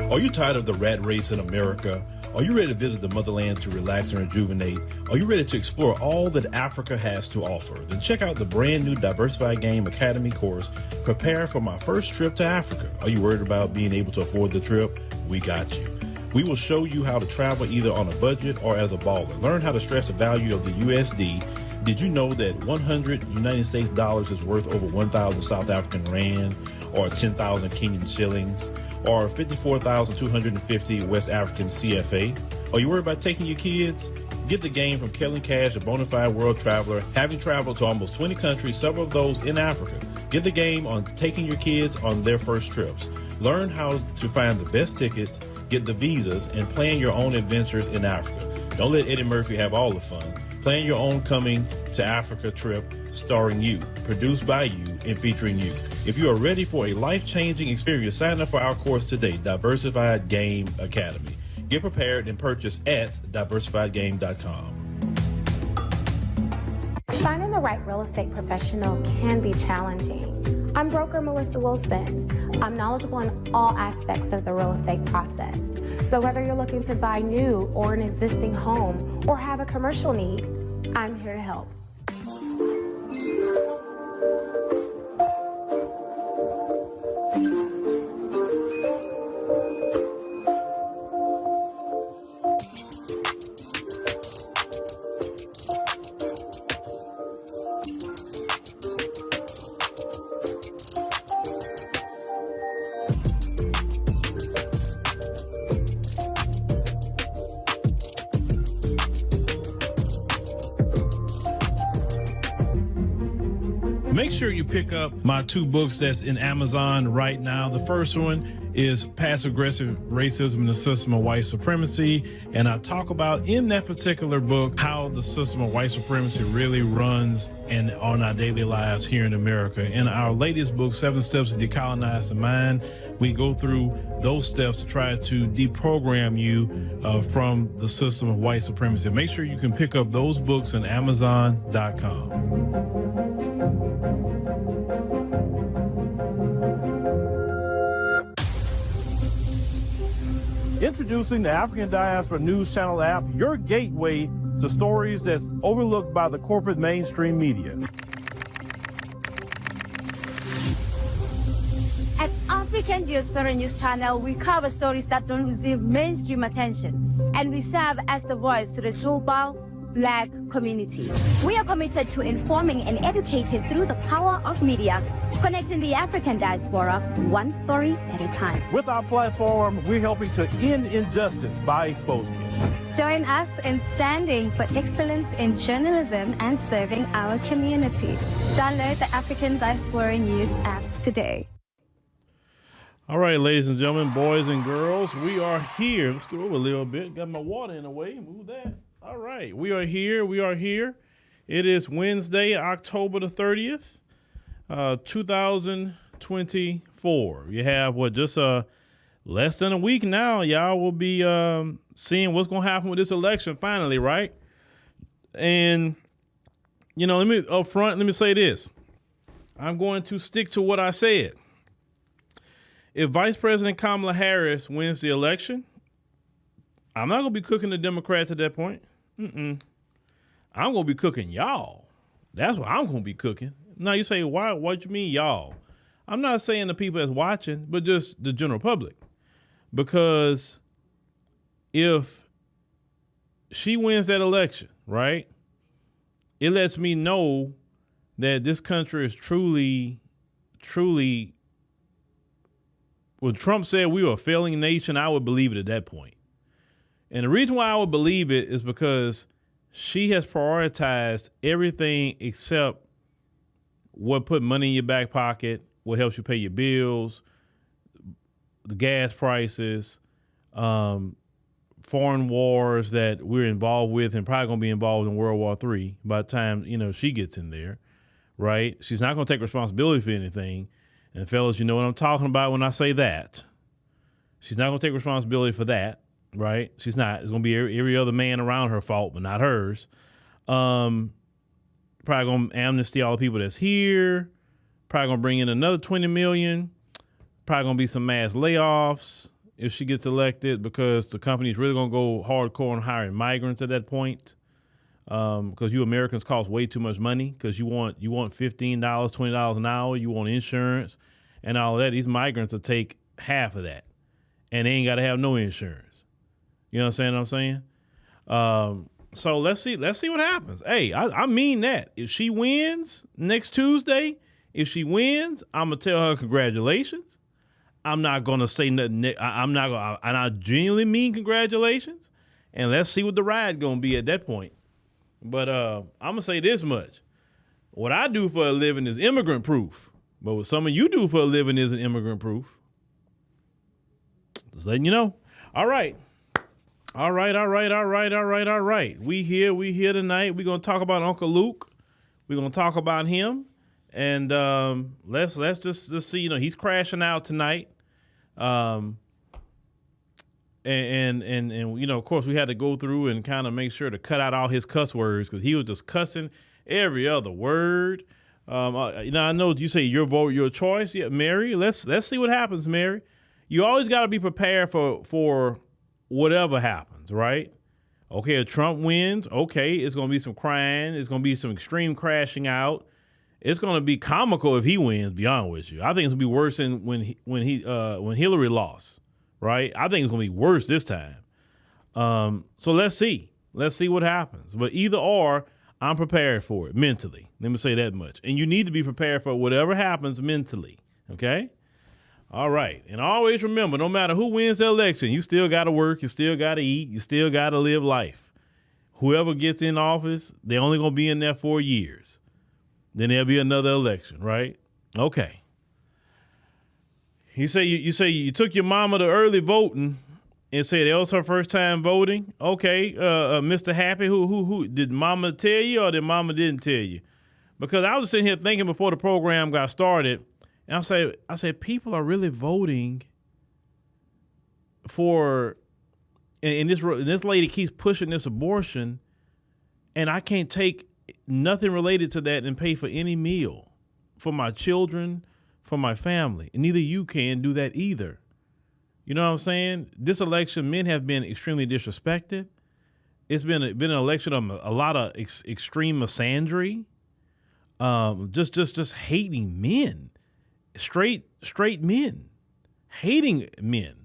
Are you tired of the rat race in America? Are you ready to visit the motherland to relax and rejuvenate? Are you ready to explore all that Africa has to offer? Then check out the brand new Diversified Game Academy course, Prepare for My First Trip to Africa. Are you worried about being able to afford the trip? We got you. We will show you how to travel either on a budget or as a baller. Learn how to stress the value of the USD. Did you know that 100 United States dollars is worth over 1,000 South African rand or 10,000 Kenyan shillings or 54,250 West African CFA? Are you worried about taking your kids? Get the game from Kellen Cash, a bona fide world traveler, having traveled to almost 20 countries, several of those in Africa. Get the game on taking your kids on their first trips. Learn how to find the best tickets, get the visas, and plan your own adventures in Africa. Don't let Eddie Murphy have all the fun. Plan your own coming to Africa trip starring you, produced by you, and featuring you. If you are ready for a life-changing experience, sign up for our course today, Diversified Game Academy. Get prepared and purchase at diversifiedgame.com. Finding the right real estate professional can be challenging. I'm broker Melissa Wilson. I'm knowledgeable in all aspects of the real estate process. So whether you're looking to buy new or an existing home or have a commercial need, I'm here to help. Make sure you pick up my two books that's in Amazon right now. The first one is Passive-Aggressive Racism and the System of White Supremacy. And I talk about in that particular book how the system of white supremacy really runs and on our daily lives here in America. In our latest book, 7 Steps to Decolonize the Mind, we go through those steps to try to deprogram you from the system of white supremacy. Make sure you can pick up those books on Amazon.com. Introducing the African Diaspora News Channel app, your gateway to stories that's overlooked by the corporate mainstream media. At African Diaspora News Channel, we cover stories that don't receive mainstream attention, and we serve as the voice to the global Black community. We are committed to informing and educating through the power of media, connecting the African diaspora one story at a time. With our platform, we're helping to end injustice by exposing it. Join us in standing for excellence in journalism and serving our community. Download the African Diaspora News app today. All right, ladies and gentlemen, boys and girls, we are here. Let's go over a little bit. Got my water in the way. Move that. All right, we are here. We are here. It is Wednesday, October the 30th, 2024. You have, just less than a week now. Y'all will be seeing what's going to happen with this election finally, right? And, let me say this. I'm going to stick to what I said. If Vice President Kamala Harris wins the election, I'm not going to be cooking the Democrats at that point. I'm going to be cooking y'all. That's what I'm going to be cooking. Now you say, why? What you mean y'all? I'm not saying the people that's watching, but just the general public. Because if she wins that election, right, it lets me know that this country is truly, when Trump said we were a failing nation, I would believe it at that point. And the reason why I would believe it is because she has prioritized everything except what put money in your back pocket, what helps you pay your bills, the gas prices, foreign wars that we're involved with and probably going to be involved in World War III by the time, she gets in there, right? She's not going to take responsibility for anything. And fellas, you know what I'm talking about when I say that. She's not going to take responsibility for that. Right? She's not. It's going to be every other man around her fault, but not hers. Probably going to amnesty all the people that's here. Probably going to bring in another 20 million. Probably going to be some mass layoffs. if she gets elected, because the company's really going to go hardcore on hiring migrants at that point. Because you Americans cost way too much money, because you want $15, $20 an hour. You want insurance and all of that. These migrants will take half of that, and they ain't got to have no insurance. You understand what I'm saying? So let's see what happens. Hey, I mean that. If she wins next Tuesday, I'm going to tell her congratulations. I'm not going to say nothing. And I genuinely mean congratulations. And let's see what the ride going to be at that point. But I'm going to say this much. What I do for a living is immigrant proof. But what some of you do for a living isn't immigrant proof. Just letting you know. All right. We here tonight. We're going to talk about Uncle Luke. We're going to talk about him. And let's just see, he's crashing out tonight. And of course, we had to go through and kind of make sure to cut out all his cuss words, because he was just cussing every other word. I know you say your vote, your choice. Yeah, Mary, let's see what happens, Mary. You always got to be prepared for whatever happens, right? Okay, if Trump wins, okay, it's going to be some crying. It's going to be some extreme crashing out. It's going to be comical if he wins, be honest with you. I think it's going to be worse than when Hillary lost, right? I think it's going to be worse this time. So let's see. Let's see what happens. But either or, I'm prepared for it mentally. Let me say that much. And you need to be prepared for whatever happens mentally, okay? All right. And always remember, no matter who wins the election, you still got to work, you still got to eat, you still got to live life. Whoever gets in office, they're only going to be in there 4 years. Then there'll be another election, right? Okay. You say you took your mama to early voting and said that was her first time voting. Okay, Mr. Happy, who did mama tell you, or did mama didn't tell you? Because I was sitting here thinking before the program got started, and I said people are really voting for, and this lady keeps pushing this abortion, and I can't take nothing related to that and pay for any meal for my children, for my family. And neither you can do that either. You know what I'm saying? This election, men have been extremely disrespected. It's been an election of a lot of extreme misandry, just hating men, straight men, hating men.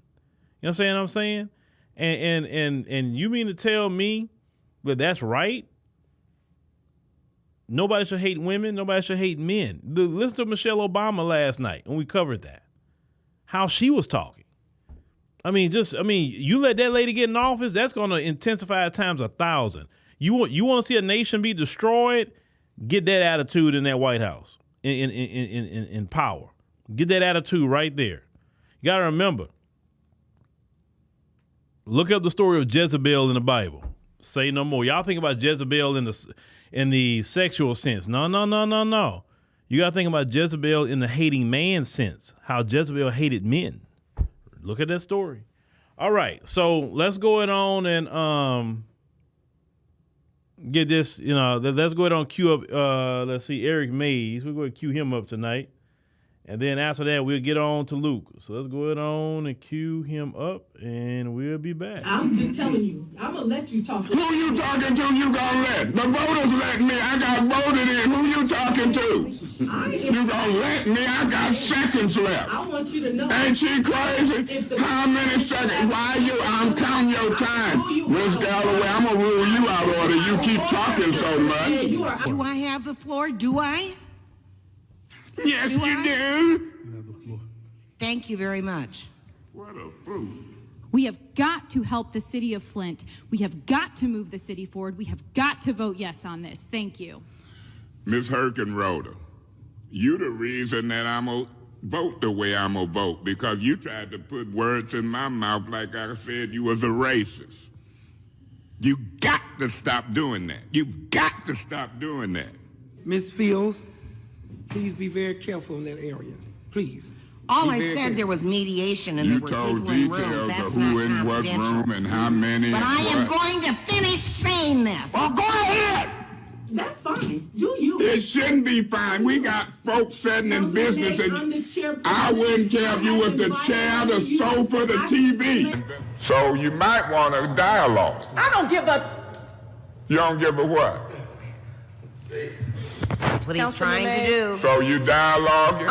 You know what I'm saying? And you mean to tell me that that's right? Nobody should hate women. Nobody should hate men. Listen to Michelle Obama last night when we covered that, how she was talking. You let that lady get in office, that's going to intensify times 1,000. You want to see a nation be destroyed? Get that attitude in that White House, in power. Get that attitude right there. You got to remember, look up the story of Jezebel in the Bible. Say no more. Y'all think about Jezebel in the sexual sense. No. You got to think about Jezebel in the hating man sense, how Jezebel hated men. Look at that story. All right, so let's go ahead on and get this, let's go ahead on cue up, let's see, Eric Mays. We're going to cue him up tonight. And then after that, we'll get on to Luke. So let's go ahead on and cue him up, and we'll be back. I'm just telling you. I'm going to let you talk. Who you talking to you going to let? The voters let me. I got voted in. Who you talking to? You going to let me? I got seconds left. I want you to know. Ain't she crazy? How many seconds? I'm counting your time. Miss Galloway, I'm going to rule you out of order. You keep talking so much. Do I have the floor? Do I? Yes, you do. You have the floor. Thank you very much. What a fool. We have got to help the city of Flint. We have got to move the city forward. We have got to vote yes on this. Thank you. Ms. Herkenroder, you the reason that I'm going to vote the way I'm going to vote, because you tried to put words in my mouth like I said you was a racist. You got to stop doing that. You've got to stop doing that. Ms. Fields, please be very careful in that area. Please. All I said, there was mediation and there were people in rooms. You told That's details of who in what room and how many. But I am going to finish saying this. Well, go ahead. That's fine. Do you? It shouldn't be fine. We got folks sitting in business and chair. I wouldn't care if you was the chair, the sofa, the TV. So you might want a dialogue. I don't give a. You don't give a what? That's what he's trying to do. So you dialoguing?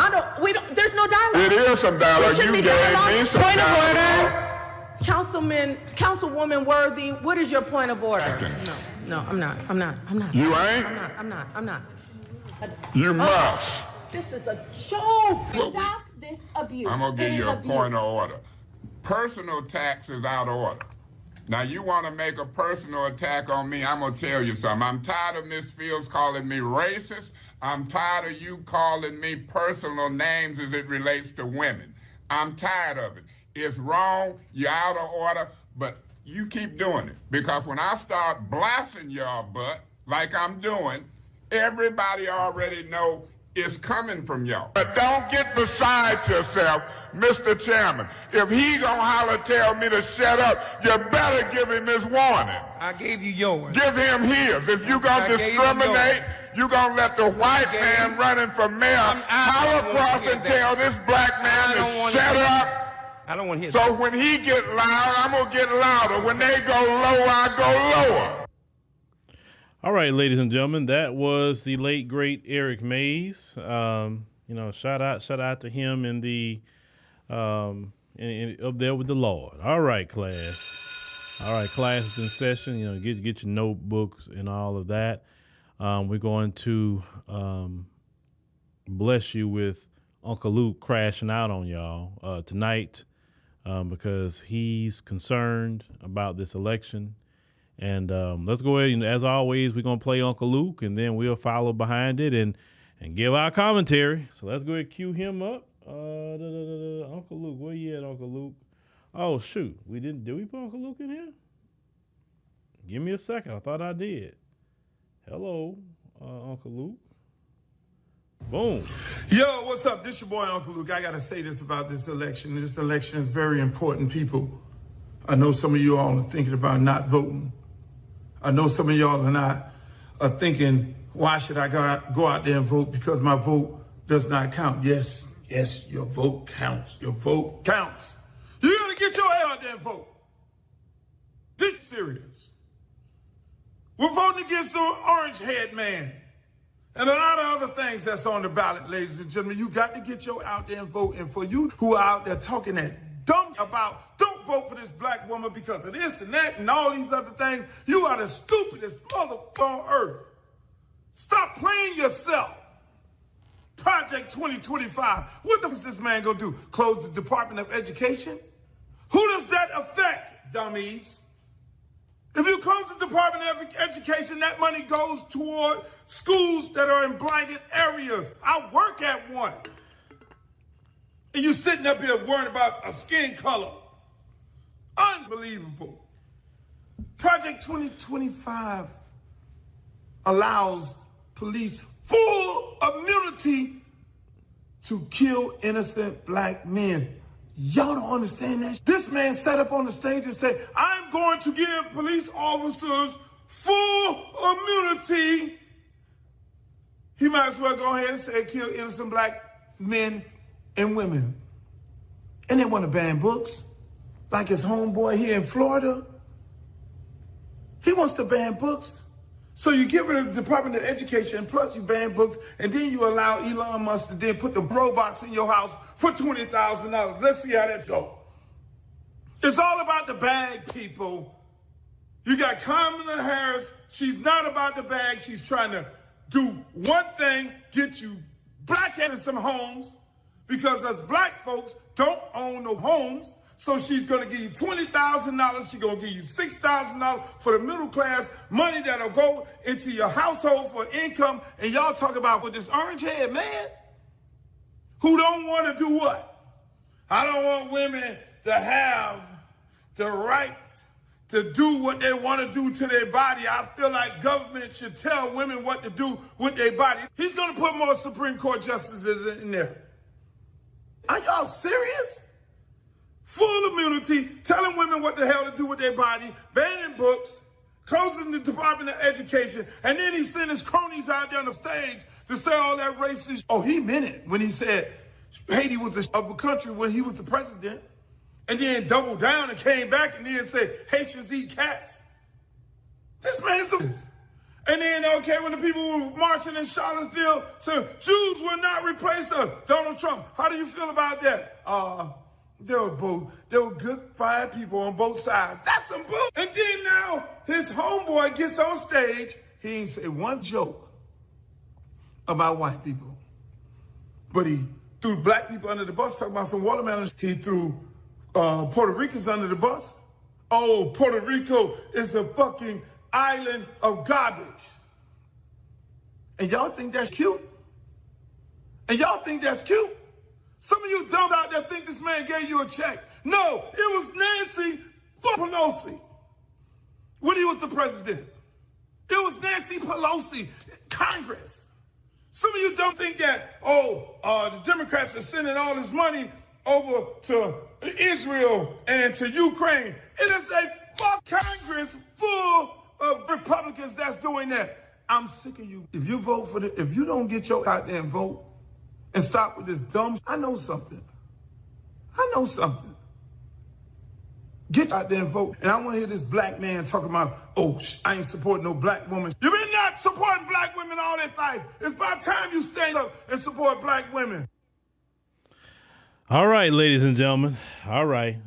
There's no dialogue. It is some dialogue. You gave me some Point dialogue. of order. Councilwoman Worthy, what is your point of order? No, I'm not. You ain't? I'm not. You must. This is a joke. Stop this abuse. I'm going to give It you is a abuse. point of order. Personal attacks is out of order. Now, you want to make a personal attack on me, I'm going to tell you something. I'm tired of Ms. Fields calling me racist. I'm tired of you calling me personal names as it relates to women. I'm tired of it. It's wrong. You're out of order. But you keep doing it. Because when I start blasting your butt, like I'm doing, everybody already know it's coming from y'all. But don't get beside yourself, Mr. Chairman. If he gonna holler tell me to shut up, you better give him his warning. I gave you yours. Give him his. If you gonna discriminate, you gonna let the white man running for mayor holler across and tell this black man to shut up. I don't want to hear that. So when he get loud, I'm gonna get louder. When they go low, I go lower. All right, ladies and gentlemen, that was the late great Eric Mays. Shout out to him in the up there with the Lord. All right, class. All right, class is in session. Get your notebooks and all of that. We're going to bless you with Uncle Luke crashing out on y'all tonight because he's concerned about this election. And let's go ahead and, as always, we're going to play Uncle Luke, and then we'll follow behind it and give our commentary. So let's go ahead and cue him up. Uncle Luke, where you at, Uncle Luke? Oh, shoot. Did we put Uncle Luke in here? Give me a second. I thought I did. Hello, Uncle Luke. Boom. Yo, what's up? This your boy, Uncle Luke. I got to say this about this election. This election is very important, people. I know some of you all are thinking about not voting. I know some of y'all are thinking, why should I go out there and vote? Because my vote does not count. Yes, your vote counts. Your vote counts. You got to get your ass out there and vote. This is serious. We're voting against the orange-haired man and a lot of other things that's on the ballot, ladies and gentlemen. You got to get your out there and vote. And for you who are out there talking that dumb about don't vote for this black woman because of this and that and all these other things, you are the stupidest motherfucker on earth. Stop playing yourself. Project 2025. What the fuck is this man gonna do? Close the Department of Education? Who does that affect, dummies? If you close the Department of Education, that money goes toward schools that are in blighted areas. I work at one. And you sitting up here worrying about a skin color. Unbelievable. Project 2025 allows police full immunity to kill innocent black men. Y'all don't understand that? This man sat up on the stage and said, I'm going to give police officers full immunity. He might as well go ahead and say kill innocent black men and women. And they want to ban books, like his homeboy here in Florida. He wants to ban books. So you get rid of the Department of Education, plus you ban books, and then you allow Elon Musk to then put the robots in your house for $20,000. Let's see how that goes. It's all about the bag, people. You got Kamala Harris. She's not about the bag. She's trying to do one thing, get you black in some homes, because us black folks don't own no homes. So she's going to give you $20,000. She's going to give you $6,000 for the middle class, money that'll go into your household for income. And y'all talk about with this orange-haired man who don't want to do what? I don't want women to have the right to do what they want to do to their body. I feel like government should tell women what to do with their body. He's going to put more Supreme Court justices in there. Are y'all serious? Full immunity, telling women what the hell to do with their body, banning books, closing the Department of Education, and then he sent his cronies out there on the stage to say all that racist. Oh, he meant it when he said, Haiti was a country when he was the president, and then doubled down and came back and then said Haitians eat cats. This man's a... And then, okay, when the people were marching in Charlottesville, so Jews will not replace Donald Trump. How do you feel about that? There were good, fine people on both sides. That's some bull. And then now his homeboy gets on stage. He ain't say one joke about white people, but he threw black people under the bus, talking about some watermelons. He threw Puerto Ricans under the bus. Oh, Puerto Rico is a fucking island of garbage. And y'all think that's cute? And y'all think that's cute? Some of you dumb out there think this man gave you a check. No, it was Nancy Pelosi when he was the president. It was Nancy Pelosi, Congress. Some of you don't think that, the Democrats are sending all this money over to Israel and to Ukraine. It is a fuck Congress full of Republicans that's doing that. I'm sick of you. If you vote for if you don't get your out there and vote and stop with this dumb, I know something. Get out there and vote. And I want to hear this black man talking about, I ain't supporting no black woman. You've been not supporting black women all that life. It's about time you stand up and support black women. All right, ladies and gentlemen. All right.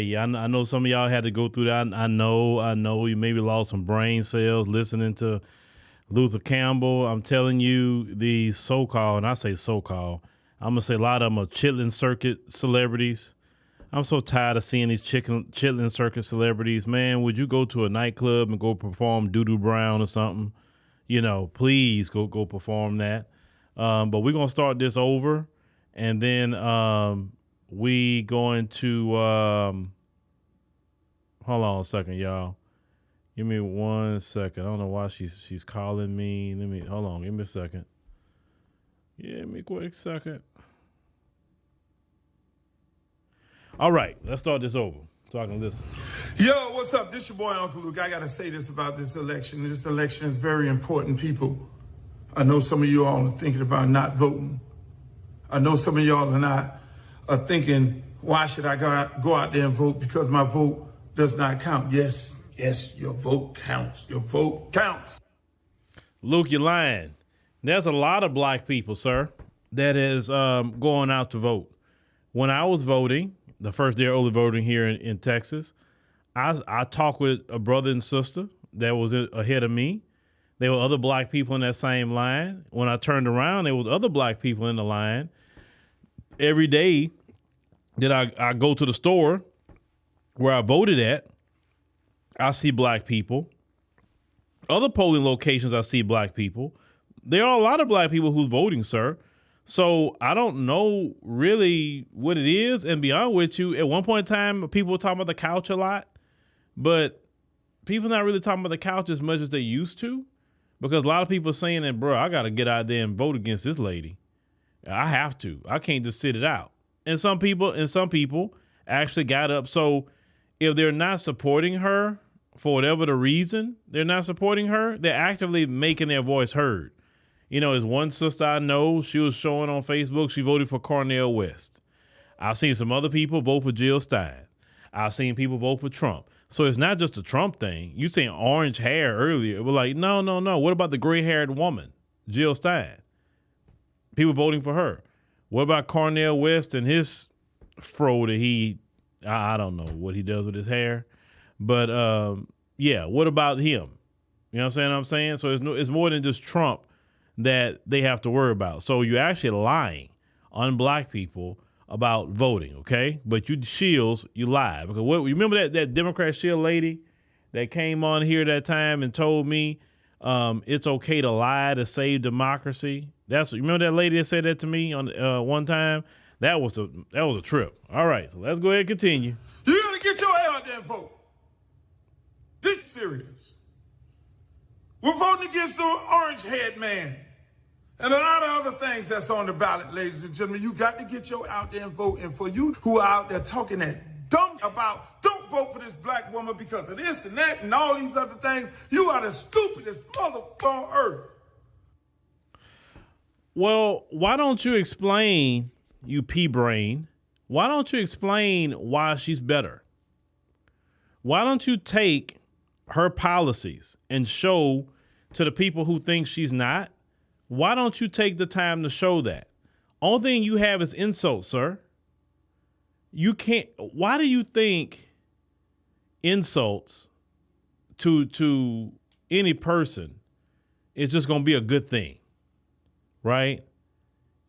Yeah, I know some of y'all had to go through that. I know you maybe lost some brain cells listening to Luther Campbell. I'm telling you, these so-called, and I say so-called, I'm going to say a lot of them are chitlin circuit celebrities. I'm so tired of seeing these chitlin circuit celebrities. Man, would you go to a nightclub and go perform Doo-Doo Brown or something? You know, please go perform that. But we're going to start this over. And then we going to hold on a second, y'all. Give me 1 second. I don't know why she's calling me. Hold on. Give me a second. Yeah, give me a quick second. All right, let's start this over so I can listen. Yo, what's up? This your boy Uncle Luke. I gotta say this about this election. This election is very important, people. I know some of you all are thinking about not voting. I know some of y'all are thinking, why should I go out there and vote? Because my vote does not count. Yes, your vote counts. Your vote counts. Luke, you're lying. There's a lot of black people, sir, that is going out to vote. When I was voting, the first day of early voting here in Texas, I talked with a brother and sister that was ahead of me. There were other black people in that same line. When I turned around, there was other black people in the line. Every day that I go to the store where I voted at, I see black people. Other polling locations, I see black people. There are a lot of black people who's voting, sir. So I don't know really what it is. And beyond with you, at one point in time, people were talking about the couch a lot, but people not really talking about the couch as much as they used to, because a lot of people are saying that, bro, I got to get out there and vote against this lady. I have to. I can't just sit it out. And some people actually got up. So if they're not supporting her for whatever the reason they're not supporting her, they're actively making their voice heard. You know, there's one sister I know, she was showing on Facebook, she voted for Cornel West. I've seen some other people vote for Jill Stein. I've seen people vote for Trump. So it's not just a Trump thing. You saying orange hair earlier. We're like, no. What about the gray-haired woman, Jill Stein? People voting for her. What about Cornel West and his fro that I don't know what he does with his hair. But, what about him? You know what I'm saying? So it's more than just Trump that they have to worry about. So you're actually lying on black people about voting, okay? But you Shills, you lie. Because you remember that Democrat Shill lady that came on here that time and told me it's okay to lie to save democracy? You remember that lady that said that to me on one time? That was a trip. All right, so let's go ahead and continue. You gotta get your ass out there and vote. This is serious. We're voting against the orange-haired man. And a lot of other things that's on the ballot, ladies and gentlemen. You got to get your out there and vote. And for you who are out there talking that dumb about, don't vote for this black woman because of this and that and all these other things, you are the stupidest motherfucker on earth. Well, why don't you explain you pea brain, why don't you explain why she's better? Why don't you take her policies and show to the people who think she's not? Why don't you take the time to show that? Only thing you have is insults, sir. You can't. Why do you think insults to any person is just going to be a good thing, right?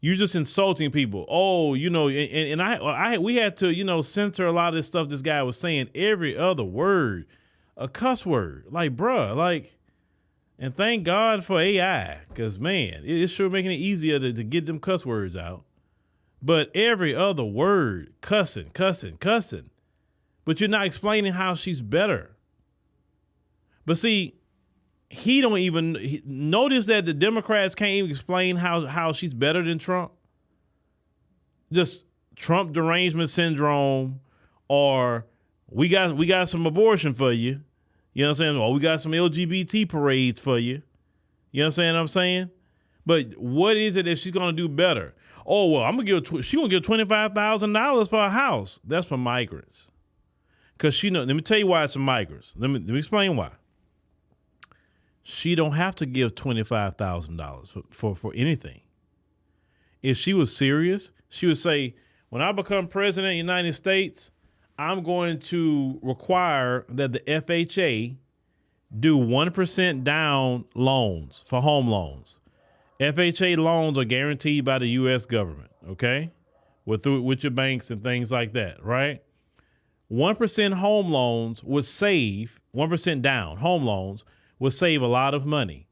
You're just insulting people. Oh, you know, and we had to, you know, censor a lot of this stuff this guy was saying. Every other word, a cuss word. Like, bruh, like, and thank God for AI, because, man, it's sure making it easier to get them cuss words out. But every other word, cussing. But you're not explaining how she's better. But see, he don't even notice that the Democrats can't even explain how she's better than Trump. Just Trump derangement syndrome, or we got some abortion for you. You know what I'm saying? Or we got some LGBT parades for you. You know what I'm saying? But what is it that she's gonna do better? Oh well, she gonna give $25,000 for a house. That's for migrants. Cause she know. Let me tell you why it's for migrants. Let me explain why. She don't have to give $25,000 for anything. If she was serious, she would say, when I become president of the United States, I'm going to require that the FHA do 1% down loans for home loans. FHA loans are guaranteed by the U.S. government, okay? With your banks and things like that, right? 1% home loans would save, 1% down home loans would save a lot of money.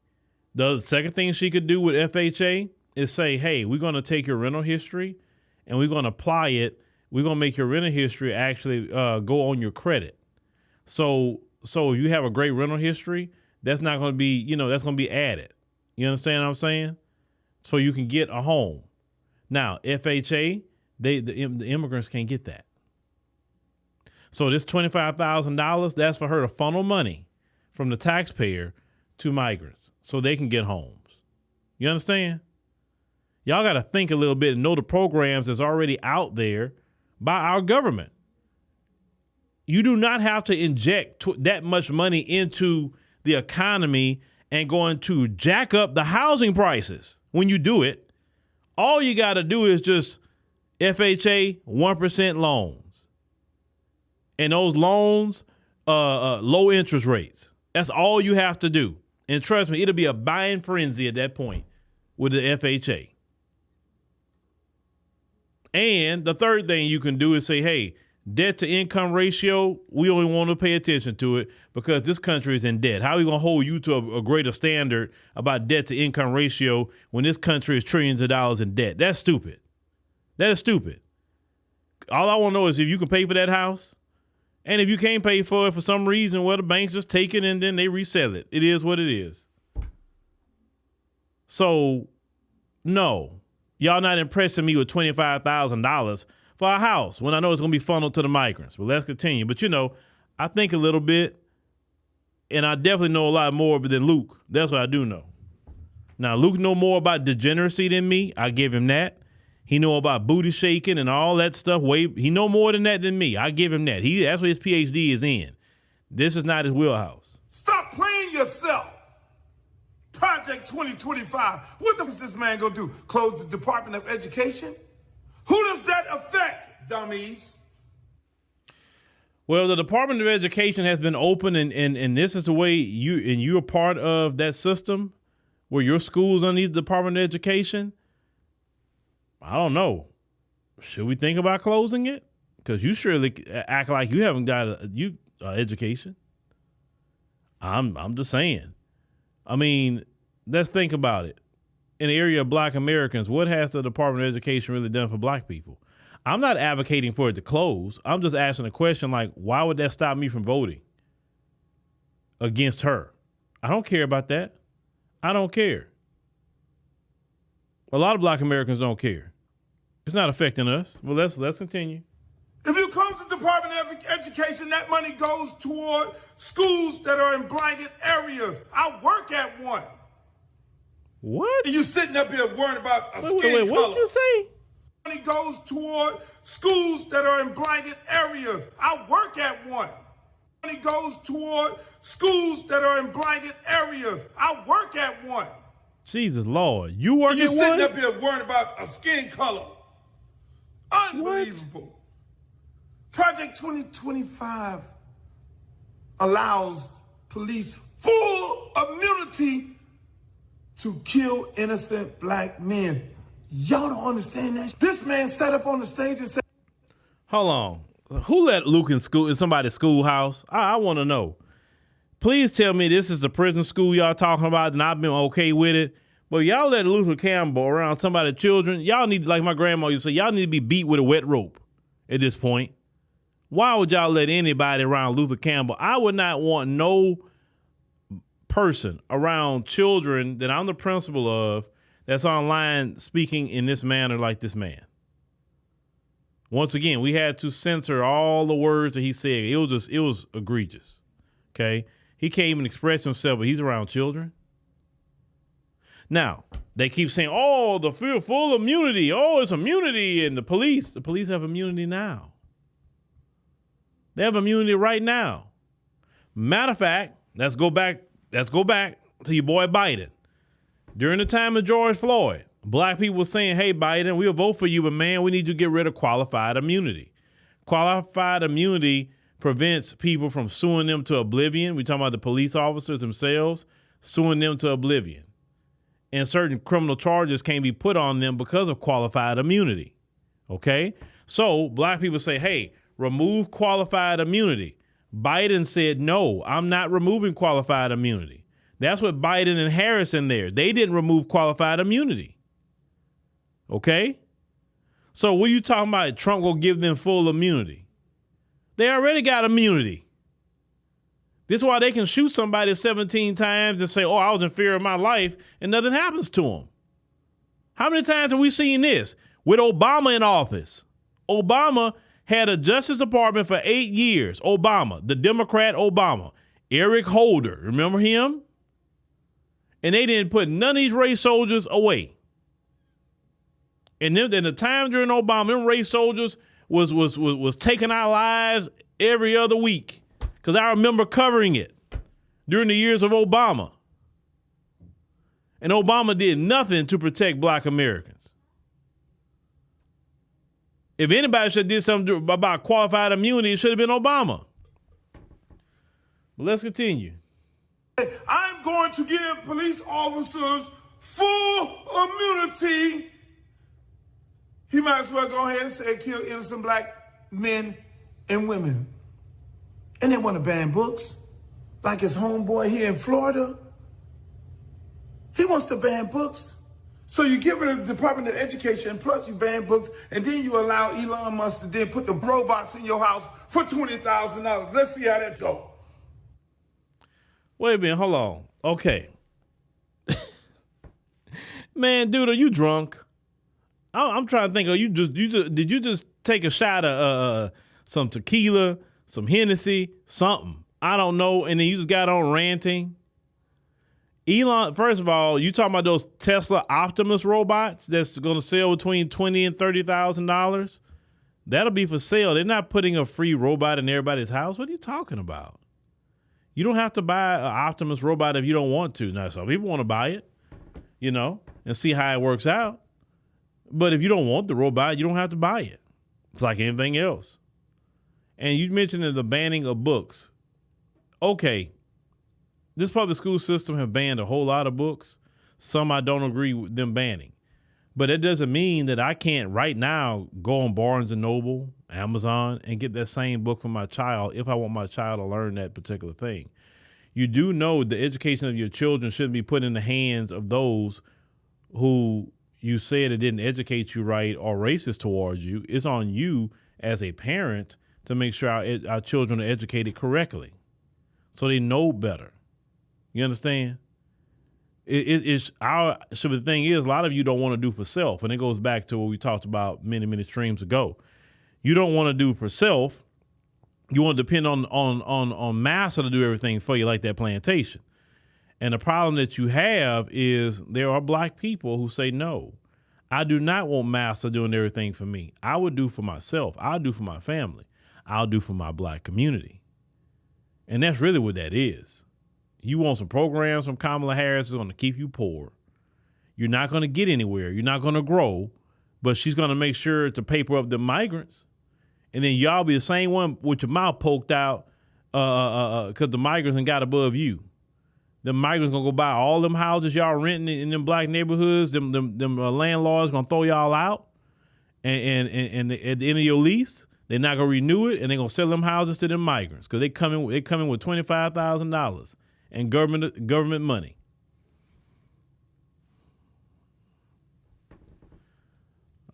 The second thing she could do with FHA is say, hey, we're going to take your rental history and we're going to apply it. We're going to make your rental history actually go on your credit. So if you have a great rental history, that's not going to be, that's going to be added. You understand what I'm saying? So you can get a home. Now, FHA, the immigrants can't get that. So this $25,000, that's for her to funnel money from the taxpayer to migrants so they can get homes. You understand? Y'all got to think a little bit and know the programs that's already out there by our government. You do not have to inject that much money into the economy and going to jack up the housing prices. When you do it, all you got to do is just FHA 1% loans. And those loans, low interest rates. That's all you have to do. And trust me, it'll be a buying frenzy at that point with the FHA. And the third thing you can do is say, hey, debt to income ratio, we don't even want to pay attention to it because this country is in debt. How are we going to hold you to a greater standard about debt to income ratio when this country is trillions of dollars in debt? That's stupid. That is stupid. All I want to know is if you can pay for that house. And if you can't pay for it for some reason, well, the banks just take it and then they resell it. It is what it is. So, no, y'all not impressing me with $25,000 for a house when I know it's going to be funneled to the migrants. But let's continue. But, I think a little bit, and I definitely know a lot more than Luke. That's what I do know. Now, Luke know more about degeneracy than me. I give him that. He know about booty shaking and all that stuff. He know more than that than me. I give him that. That's what his PhD is in. This is not his wheelhouse. Stop playing yourself. Project 2025. What is this man gonna do? Close the Department of Education? Who does that affect, dummies? Well, the Department of Education has been open, and this is the way you're part of that system where your school's under the Department of Education. I don't know. Should we think about closing it? Because you surely act like you haven't got education. I'm just saying. I mean, let's think about it. In the area of Black Americans, what has the Department of Education really done for Black people? I'm not advocating for it to close. I'm just asking a question like, why would that stop me from voting against her? I don't care about that. I don't care. A lot of Black Americans don't care. It's not affecting us. Well, let's continue. If you close the Department of Education, that money goes toward schools that are in blighted areas. I work at one. What? And you sitting up here worrying about a skin color. What did you say? Money goes toward schools that are in blighted areas. I work at one. Money goes toward schools that are in blighted areas. I work at one. Jesus Lord, you work at one? You're sitting up here worrying about a skin color. Unbelievable. What? Project 2025 allows police full immunity to kill innocent black men. Y'all don't understand that. This man sat up on the stage and said, hold on. Who let Luke in somebody's schoolhouse? I want to know. Please tell me this is the prison school y'all talking about and I've been okay with it. But y'all let Luther Campbell around somebody's children. Y'all need, like my grandma used to say, y'all need to be beat with a wet rope at this point. Why would y'all let anybody around Luther Campbell? I would not want no person around children that I'm the principal of that's online speaking in this manner like this man. Once again, we had to censor all the words that he said. It was egregious. Okay? He can't even express himself, but he's around children. Now, they keep saying, oh, the full immunity. Oh, it's immunity. And the police have immunity now. They have immunity right now. Matter of fact, let's go back to your boy Biden. During the time of George Floyd, black people were saying, hey, Biden, we'll vote for you, but man, we need you to get rid of qualified immunity. Qualified immunity prevents people from suing them to oblivion. We're talking about the police officers themselves, suing them to oblivion. And certain criminal charges can't be put on them because of qualified immunity. Okay? So black people say, hey, remove qualified immunity. Biden said, no, I'm not removing qualified immunity. That's what Biden and Harris in there. They didn't remove qualified immunity. Okay? So what are you talking about? Trump will give them full immunity. They already got immunity. This is why they can shoot somebody 17 times and say, oh, I was in fear of my life, and nothing happens to them. How many times have we seen this? With Obama in office. Obama had a Justice Department for 8 years. Obama, the Democrat Obama. Eric Holder, remember him? And they didn't put none of these race soldiers away. And then in the time during Obama, them race soldiers was taking our lives every other week. Because I remember covering it during the years of Obama. And Obama did nothing to protect black Americans. If anybody should have did something about qualified immunity, it should have been Obama. But let's continue. I'm going to give police officers full immunity. He might as well go ahead and say kill innocent black men and women. And they want to ban books, like his homeboy here in Florida. He wants to ban books. So you get rid of the Department of Education, plus you ban books, and then you allow Elon Musk to then put the robots in your house for $20,000. Let's see how that goes. Wait a minute, hold on. Okay. Man, dude, are you drunk? I'm trying to think. Did you just take a shot of some tequila, some Hennessy, something? I don't know. And then you just got on ranting. Elon, first of all, you talking about those Tesla Optimus robots that's going to sell between $20,000 and $30,000? That'll be for sale. They're not putting a free robot in everybody's house. What are you talking about? You don't have to buy an Optimus robot if you don't want to. Now, some people want to buy it, and see how it works out. But if you don't want the robot, you don't have to buy it. It's like anything else. And you mentioned the banning of books. Okay, this public school system have banned a whole lot of books. Some I don't agree with them banning. But it doesn't mean that I can't right now go on Barnes & Noble, Amazon, and get that same book for my child if I want my child to learn that particular thing. You do know the education of your children shouldn't be put in the hands of those who you said it didn't educate you right or racist towards you. It's on you as a parent to make sure our children are educated correctly so they know better. You understand? So the thing is, a lot of you don't want to do for self. And it goes back to what we talked about many, many streams ago. You don't want to do for self. You want to depend on massa to do everything for you, like that plantation. And the problem that you have is there are black people who say, no, I do not want Master doing everything for me. I would do for myself. I'll do for my family. I'll do for my black community. And that's really what that is. You want some programs from Kamala Harris that's going to keep you poor. You're not going to get anywhere. You're not going to grow, but she's going to make sure to paper up the migrants. And then y'all be the same one with your mouth poked out because the migrants got above you. The migrants going to go buy all them houses y'all renting in them black neighborhoods. Them landlords going to throw y'all out. And at the end of your lease, they're not going to renew it, and they're going to sell them houses to them migrants because they come in with $25,000 and government money.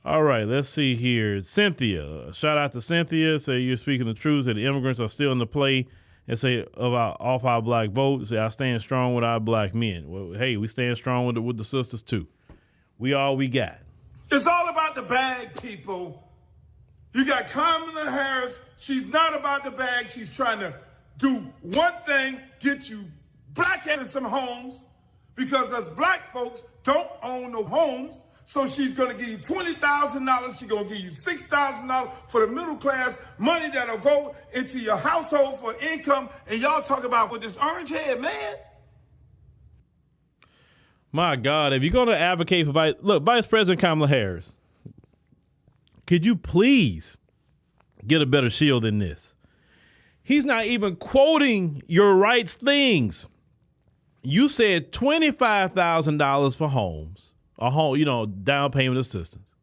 All right, let's see here. Cynthia, shout out to Cynthia. Say you're speaking the truth. That the immigrants are still in the play. And say off our black vote. Say I stand strong with our black men. Well, hey, we stand strong with the sisters too. We all we got. It's all about the bag, people. You got Kamala Harris. She's not about the bag. She's trying to do one thing, get you black in some homes, because us black folks don't own no homes. So she's going to give you $20,000. She's going to give you $6,000 for the middle class, money that'll go into your household for income. And y'all talk about with this orange head, man. My God, if you're going to advocate for Vice President Kamala Harris, could you please get a better Shill than this? He's not even quoting your rights things. You said $25,000 for homes. A home, down payment assistance.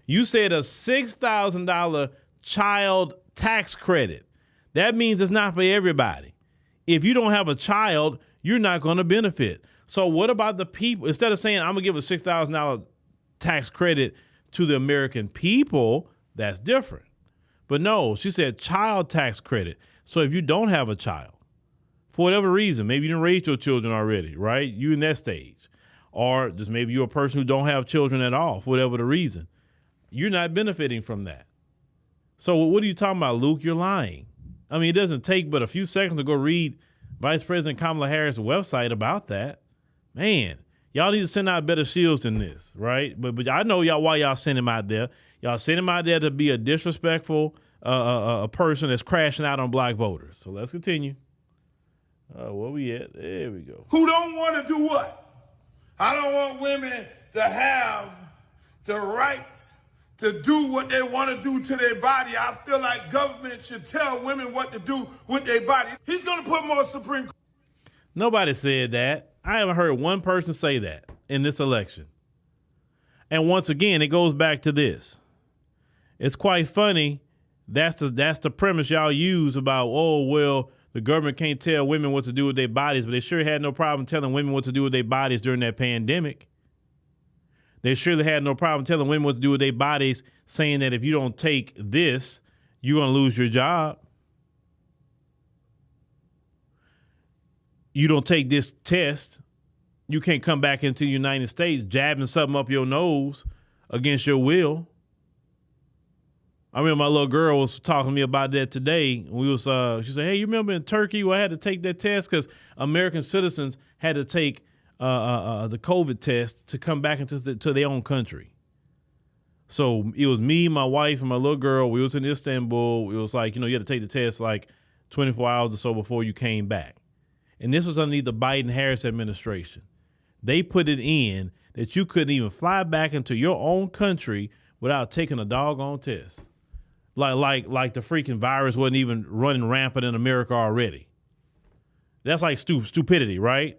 You said a $6,000 child tax credit. That means it's not for everybody. If you don't have a child, you're not going to benefit. So what about the people? Instead of saying I'm going to give a $6,000 tax credit to the American people, that's different. But no, she said child tax credit. So if you don't have a child, for whatever reason, maybe you didn't raise your children already, right? You in that stage. Or just maybe you're a person who don't have children at all, for whatever the reason. You're not benefiting from that. So what are you talking about, Luke? You're lying. I mean, it doesn't take but a few seconds to go read Vice President Kamala Harris' website about that. Man, y'all need to send out better Shills than this, right? But I know why y'all send him out there. Y'all send him out there to be a disrespectful a person that's crashing out on black voters. So let's continue. Where we at? There we go. Who don't want to do what? I don't want women to have the right to do what they want to do to their body. I feel like government should tell women what to do with their body. He's going to put more Supreme Court. Nobody said that. I haven't heard one person say that in this election. And once again, it goes back to this. It's quite funny. That's the premise y'all use about, the government can't tell women what to do with their bodies, but they sure had no problem telling women what to do with their bodies during that pandemic. They surely had no problem telling women what to do with their bodies, saying that if you don't take this, you're going to lose your job. You don't take this test, you can't come back into the United States jabbing something up your nose against your will. I remember my little girl was talking to me about that today. We was she said, "Hey, you remember in Turkey where I had to take that test because American citizens had to take the COVID test to come back into their own country." So it was me, my wife, and my little girl. We was in Istanbul. It was like, you had to take the test like 24 hours or so before you came back. And this was underneath the Biden-Harris administration. They put it in that you couldn't even fly back into your own country without taking a doggone test. Like the freaking virus wasn't even running rampant in America already. That's like stupidity, right?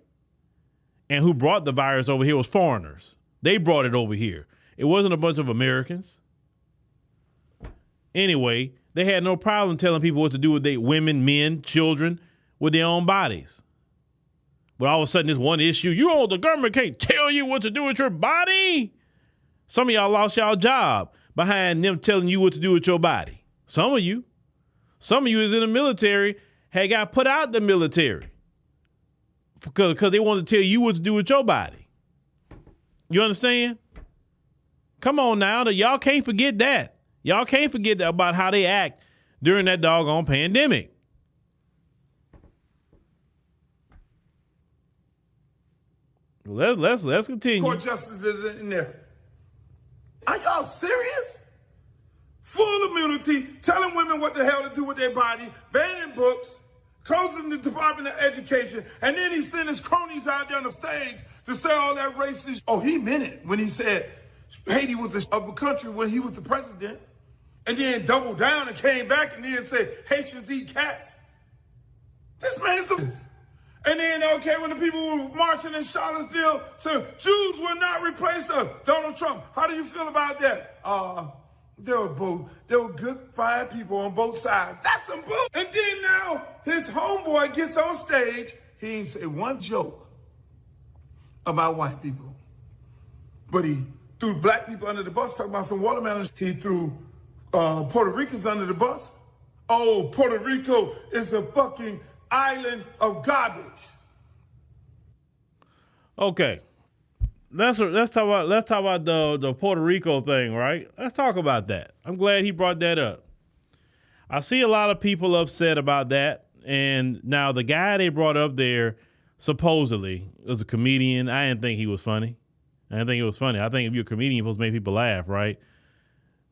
And who brought the virus over here was foreigners. They brought it over here. It wasn't a bunch of Americans. Anyway, they had no problem telling people what to do with their women, men, children, with their own bodies. But all of a sudden, this one issue, the government can't tell you what to do with your body. Some of y'all lost y'all job behind them telling you what to do with your body. Some of you is in the military, had got put out the military because they wanted to tell you what to do with your body. You understand? Come on now, y'all can't forget that. Y'all can't forget that about how they act during that doggone pandemic. Let's continue. Court justice is in there. Are y'all serious? Full immunity, telling women what the hell to do with their body, banning books, closing the Department of Education, and then he sent his cronies out there on the stage to say all that racist. Oh, he meant it when he said Haiti was a country when he was the president, and then doubled down and came back and then said Haitians eat cats. This man's a... And then, okay, when the people were marching in Charlottesville, so Jews will not replace us. Donald Trump, how do you feel about that? They were good, fine people on both sides. That's some bull. And then now his homeboy gets on stage. He ain't say one joke about white people. But he threw black people under the bus, talking about some watermelons. He threw Puerto Ricans under the bus. Oh, Puerto Rico is a fucking island of garbage. Okay. Let's talk about the Puerto Rico thing, right? Let's talk about that. I'm glad he brought that up. I see a lot of people upset about that. And now the guy they brought up there supposedly was a comedian. I didn't think he was funny. I think if you're a comedian, you're supposed to make people laugh, right?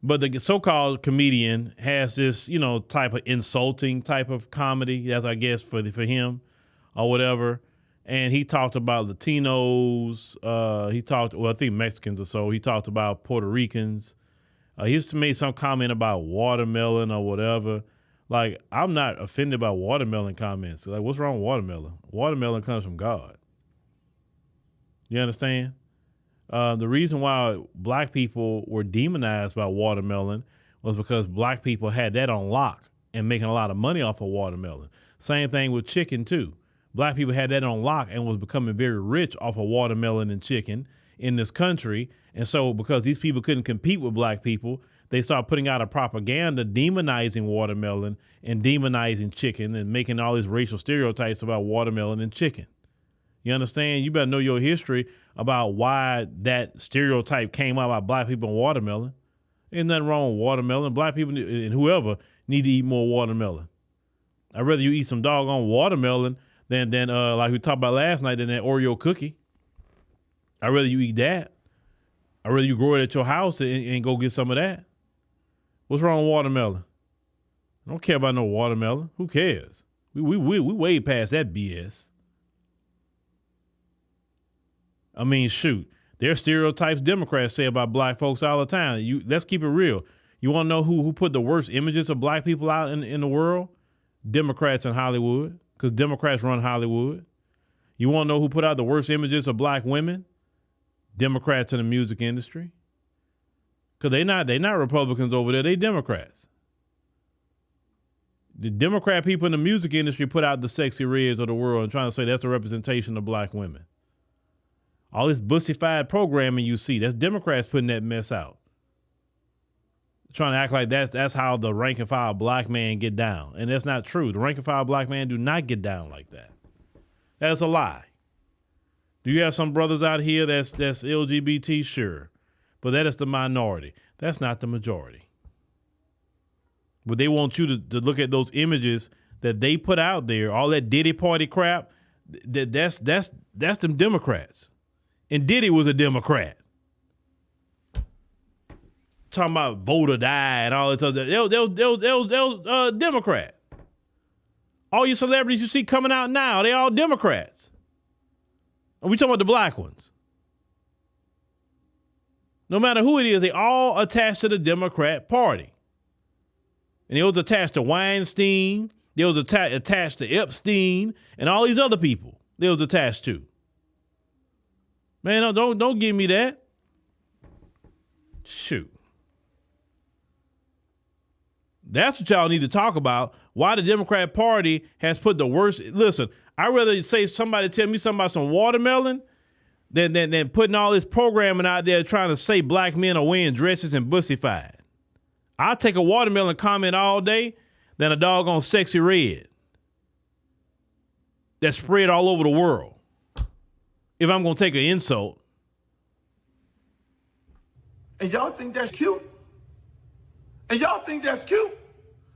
But the so-called comedian has this, type of insulting type of comedy. That's, I guess, for him or whatever. And he talked about Latinos. I think Mexicans or so. He talked about Puerto Ricans. He just made some comment about watermelon or whatever. Like, I'm not offended by watermelon comments. Like, what's wrong with watermelon? Watermelon comes from God. You understand? The reason why black people were demonized by watermelon was because black people had that on lock and making a lot of money off of watermelon. Same thing with chicken, too. Black people had that on lock and was becoming very rich off of watermelon and chicken in this country. And so because these people couldn't compete with black people, they started putting out a propaganda demonizing watermelon and demonizing chicken and making all these racial stereotypes about watermelon and chicken. You understand? You better know your history about why that stereotype came out about black people and watermelon. Ain't nothing wrong with watermelon. Black people and whoever need to eat more watermelon. I'd rather you eat some doggone watermelon than like we talked about last night, than that Oreo cookie. I'd rather you eat that. I'd rather you grow it at your house and go get some of that. What's wrong with watermelon? I don't care about no watermelon. Who cares? We way past that BS. I mean, shoot. There's stereotypes Democrats say about black folks all the time. Let's keep it real. You want to know who put the worst images of black people out in the world? Democrats in Hollywood, because Democrats run Hollywood. You want to know who put out the worst images of black women? Democrats in the music industry. Because they not Republicans over there. They Democrats. The Democrat people in the music industry put out the sexy reds of the world and trying to say that's a representation of black women. All this bussified programming you see, that's Democrats putting that mess out. Trying to act like that's how the rank and file black man get down. And that's not true. The rank and file black man do not get down like that. That's a lie. Do you have some brothers out here that's LGBT? Sure. But that is the minority. That's not the majority. But they want you to look at those images that they put out there, all that Diddy party crap, that's them Democrats. And Diddy was a Democrat. Talking about vote or die and all this other. They was Democrat. All your celebrities you see coming out now, they all Democrats. And we talking about the black ones. No matter who it is, they all attached to the Democrat Party. And it was attached to Weinstein. They was attached to Epstein and all these other people they was attached to. Man, don't give me that. Shoot. That's what y'all need to talk about. Why the Democrat Party has put the worst. Listen, I'd rather say somebody tell me something about some watermelon than putting all this programming out there trying to say black men are wearing dresses and bussified. I'll take a watermelon comment all day than a doggone sexy red that's spread all over the world. If I'm going to take an insult. And y'all think that's cute? And y'all think that's cute?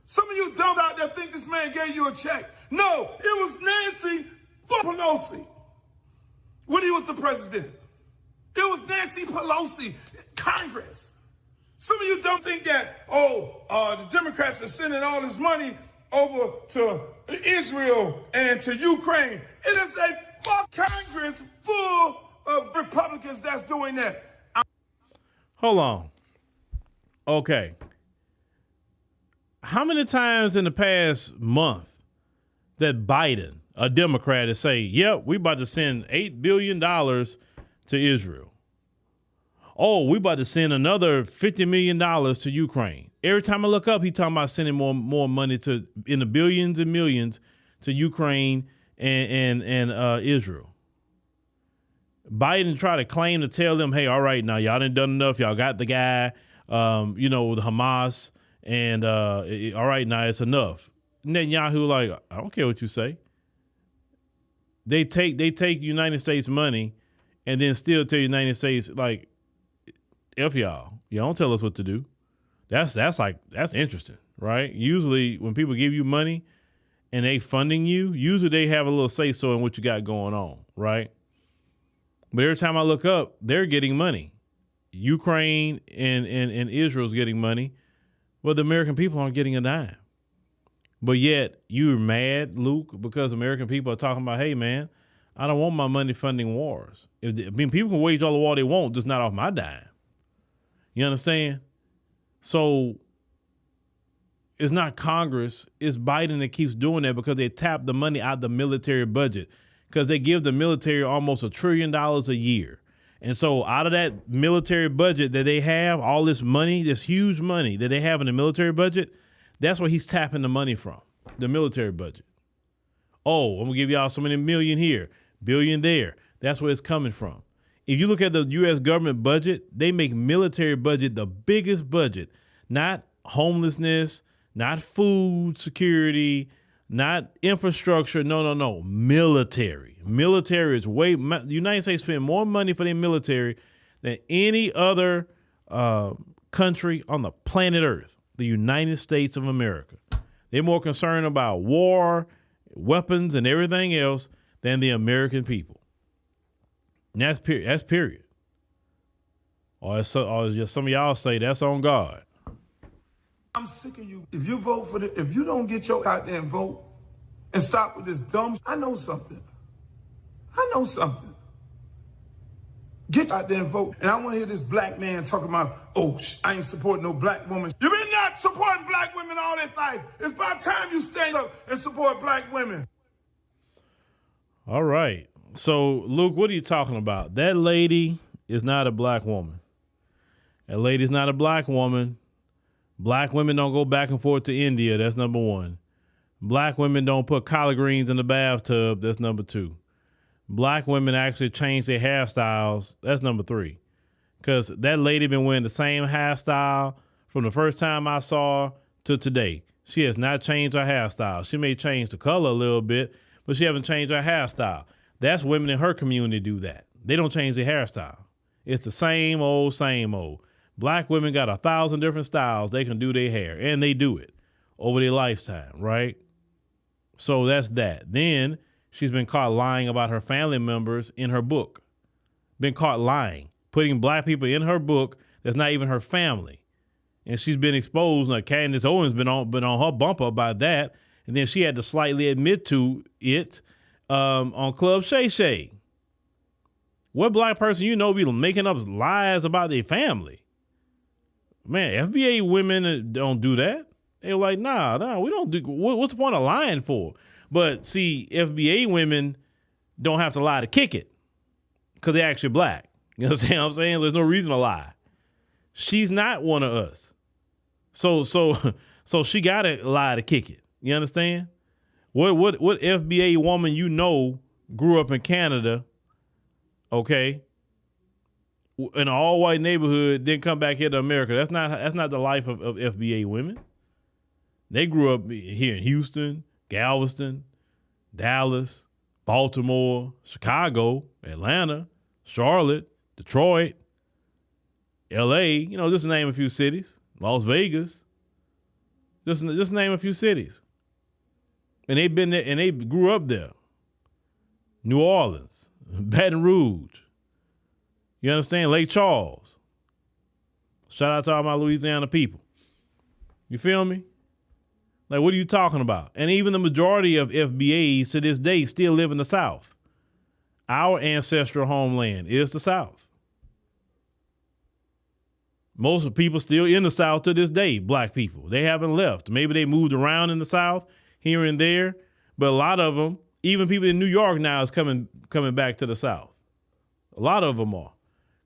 Some of you dumb out there think this man gave you a check. No, it was Nancy Pelosi when he was the president. It was Nancy Pelosi, Congress, Some of you don't think that, the Democrats are sending all this money over to Israel and to Ukraine. It is a fuck Congress full of Republicans that's doing that. Hold on. Okay. How many times in the past month that Biden, a Democrat, is say, yep, we about to send $8 billion to Israel. Oh, we about to send another $50 million to Ukraine. Every time I look up, he talking about sending more money in the billions and millions to Ukraine and Israel. Biden tried to claim to tell them, hey, all right, now y'all done enough. Y'all got the guy, the Hamas, and all right, now it's enough. Netanyahu like, I don't care what you say. They take United States money and then still tell United States like, F y'all don't tell us what to do. That's interesting, right? Usually when people give you money and they funding you, usually they have a little say so in what you got going on, right? But every time I look up, they're getting money. Ukraine and Israel's getting money, but the American people aren't getting a dime. But yet you're mad, Luke, because American people are talking about, hey man, I don't want my money funding wars. People can wage all the war they want, just not off my dime. You understand? So it's not Congress, it's Biden that keeps doing that because they tap the money out of the military budget because they give the military almost $1 trillion a year. And so out of that military budget that they have, all this money, this huge money that they have in the military budget, that's where he's tapping the money from, the military budget. Oh, I'm going to give y'all so many million here, billion there. That's where it's coming from. If you look at the U.S. government budget, they make military budget the biggest budget, not homelessness, not food security, not infrastructure. No. Military. Military is the United States spend more money for their military than any other country on the planet Earth, the United States of America. They're more concerned about war, weapons, and everything else than the American people. And that's period. Or just some of y'all say that's on God. I'm sick of you. If you vote for if you don't get your out there and vote and stop with this dumb, I know something. Get out there and vote. And I want to hear this black man talking about, I ain't supporting no black woman. You've been not supporting black women all this life. It's about time you stand up and support black women. All right. So, Luke, what are you talking about? That lady is not a black woman. That lady's not a black woman. Black women don't go back and forth to India. That's number one. Black women don't put collard greens in the bathtub. That's number two. Black women actually change their hairstyles. That's number three. Because that lady been wearing the same hairstyle from the first time I saw her to today. She has not changed her hairstyle. She may change the color a little bit, but she haven't changed her hairstyle. That's women in her community do that. They don't change their hairstyle. It's the same old. Black women got 1,000 different styles they can do their hair, and they do it over their lifetime, right? So that's that. Then she's been caught lying about her family members in her book. Been caught lying, putting black people in her book that's not even her family. And she's been exposed. Like Candace Owens been on her bumper about that. And then she had to slightly admit to it on Club Shay Shay. What black person be making up lies about their family? Man, FBA women don't do that. They're like, nah, we don't do. What's the point of lying for? But see, FBA women don't have to lie to kick it because they're actually black. You know what I'm saying? There's no reason to lie. She's not one of us. So she got to lie to kick it. You understand? What FBA woman grew up in Canada, okay, in an all-white neighborhood, then come back here to America? That's not the life of FBA women. They grew up here in Houston, Galveston, Dallas, Baltimore, Chicago, Atlanta, Charlotte, Detroit, L.A., just to name a few cities, Las Vegas, just name a few cities. And they've been there, and they grew up there. New Orleans, Baton Rouge, you understand? Lake Charles. Shout out to all my Louisiana people. You feel me? Like, what are you talking about? And even the majority of FBAs to this day still live in the South. Our ancestral homeland is the South. Most of the people still in the South to this day, black people. They haven't left. Maybe they moved around in the South here and there, but a lot of them, even people in New York now, is coming back to the South. A lot of them are,